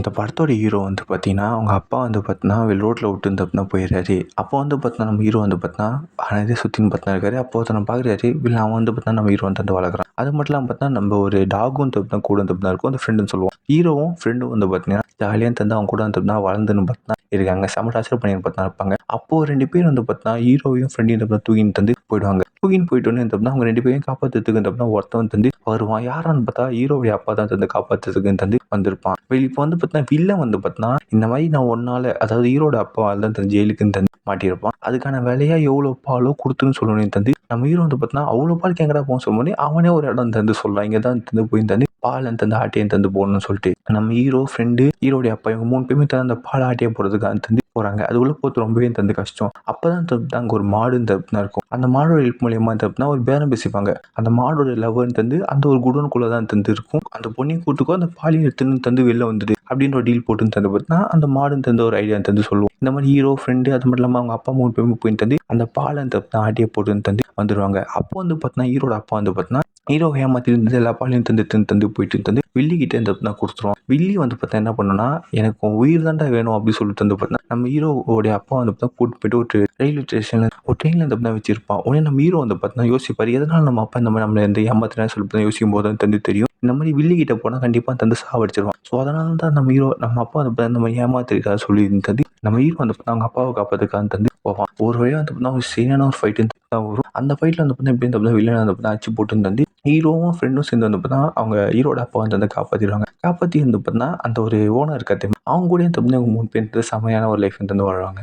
இந்த படத்தோட ஹீரோ வந்து பார்த்தீங்கன்னா, அவங்க அப்பா வந்து பார்த்தீங்கன்னா, ரோட்ல விட்டு வந்து பார்த்தீங்கன்னா போயிடுறாரு. அப்போ வந்து பார்த்தீங்கன்னா, நம்ம ஹீரோ வந்து பார்த்தீங்கன்னா, அனாதையா சுத்தின்னு பார்த்தீங்கன்னா இருக்காரு. அப்போ ஒருத்தன பார்க்குறாரு. அவன் வந்து பார்த்தீங்கன்னா, நம்ம ஹீரோ வந்து வளர்க்குறான். அது மட்டும் இல்லாம பார்த்தீங்கன்னா, நம்ம ஒரு டாகும் வந்து பார்த்தீங்கன்னா கூட வந்து பார்த்தீங்கன்னா இருக்கும். அந்த ஃப்ரெண்டுன்னு சொல்லுவோம். ஹீரோவும் ஃப்ரெண்டும் வந்து பார்த்தீங்கன்னா, ஜாலியா வந்து அவங்க கூட வந்து பார்த்தீங்கன்னா வளர்ந்துன்னு பார்த்தீங்கன்னா இருக்காங்க. செம டார்ச்சர் பண்ணின்னு பார்த்தீங்கன்னா இருப்பாங்க. அப்போ 2 பேர் வந்து பார்த்தீங்கன்னா, ஹீரோவையும் ஃப்ரெண்டையும் வந்து தூக்கின்னு வந்து போயிடுவாங்க. தூக்கின்னு போயிட்டோனே வந்து பார்த்தீங்கன்னா, அவங்க 2 பேரையும் காப்பாத்துறதுக்கு வந்து பார்த்தீங்கன்னா ஒருத்தன் வந்து வருவான். யாரான்னு பார்த்தா ஹீரோவுடைய அப்பா தான் வந்து காப்பாத்துறதுக்கு வந்து வந்திருப்பான். இப்போ வந்து பார்த்தீங்கன்னா, வில்லன் வந்து பார்த்தீங்கன்னா, இந்த மாரி நான் உன்னால அதாவது ஹீரோட அப்பாவால தான் ஜெயிலுக்குன்னு மாட்டியிருப்பான். அதுக்கான விலையா எவ்வளோ பாலோ குடுத்துன்னு சொல்லணும் தந்து நம்ம ஹீரோ வந்து பார்த்தீங்கன்னா, அவ்வளோ பாலுக்கு எங்கடா போன்னு சொல்லும்போது, அவனே ஒரு இடம் தந்து சொல்லலாம். இங்க தான் தந்து போய் தந்து பால் தந்து ஆட்டையும் தந்து போடணும்னு சொல்லிட்டு, நம்ம ஹீரோ, ஃப்ரெண்டு, ஹீரோடைய அப்பா இவங்க 3 பேருமே அந்த பால் ஆட்டைய போடுறதுக்காக தந்து போறாங்க. அது உள்ள போறது ரொம்பவே தந்து கஷ்டம். அப்பதான் அங்க ஒரு மாடு இருக்கும். அந்த மாடோட ஹெல்ப் மூலியமா ஒரு பேரம் பேசிப்பாங்க. அந்த மாடோட லவ்வர் தந்து அந்த ஒரு குடோனுக்குள்ள தான் தந்து இருக்கும். அந்த பொண்ணையும் கூட்டுக்கோ அந்த பாலையும் எடுத்துன்னு தந்து வெளில வந்துடு அப்படின்ற ஒரு டீல் போட்டு தந்து பார்த்தீங்கன்னா, அந்த மாடுன்னு தந்து ஒரு ஐடியா தந்து சொல்லுவோம். இந்த மாதிரி ஹீரோ, ஃப்ரெண்டு அது மட்டும் இல்லாம அவங்க அப்பா 3 பேருமே போய் தந்து அந்த பாலை ஆட்டிய போட்டுன்னு தந்து வந்துருவாங்க. அப்போ வந்து பார்த்தீங்கன்னா, ஹீரோட அப்பா வந்து பார்த்தீங்கன்னா, ஹீரோ ஏமாத்தி இருந்தது எல்லா பாலையும் தந்து போயிட்டு தந்து வில்லி கிட்ட இந்த கொடுத்துருவோம். வில்லி வந்து பார்த்தா என்ன பண்ணுன்னா, எனக்கு உன் உயிர் தாண்டா வேணும் அப்படின்னு சொல்லிட்டு வந்து பார்த்தீங்கன்னா, நம்ம ஹீரோவோடைய அப்பா வந்து பார்த்தா கூட்டு போயிட்டு ஒரு ரயில்வே ஸ்டேஷன்ல ஒரு ட்ரெயின்ல வந்து வச்சிருப்பான். உடனே நம்ம ஹீரோ வந்து பார்த்தீங்கன்னா யோசிப்பாரு. எதனால நம்ம அப்பா இந்த மாதிரி நம்மள வந்து ஏமாத்துறான்னு சொல்லிட்டு யோசிக்கும் போது தான் தந்து தெரியும். இந்த மாதிரி வில்லி கிட்ட போனா கண்டிப்பா தந்து சாவடிச்சிருவான். ஸோ அதனால தான் நம்ம அப்பா வந்து இந்த மாதிரி ஏமாத்திருக்காரு சொல்லி தந்து நம்ம ஹீரோ வந்து அவங்க அப்பாவை காப்பாத்துக்கான்னு தந்து போவான். ஒரு வழியா வந்து ஒரு சரியான ஒரு ஃபைட் தான் வரும். அந்த ஃபைட்ல வந்து எப்படி வில்லன் வந்து அடிச்சு போட்டு தந்து ஹீரோவும் ஃப்ரெண்டும் சேர்ந்து வந்து பார்த்தீங்கன்னா, அவங்க ஹீரோட அப்பா வந்து காப்பாத்திடுவாங்க. காப்பாத்தி வந்து பார்த்தீங்கன்னா, அந்த ஒரு ஓனர் இருக்காரு தெரியுமா? அவங்க கூடயும் 3 பேர் செமையான ஒரு லைஃப் வந்து வாழ்வாங்க.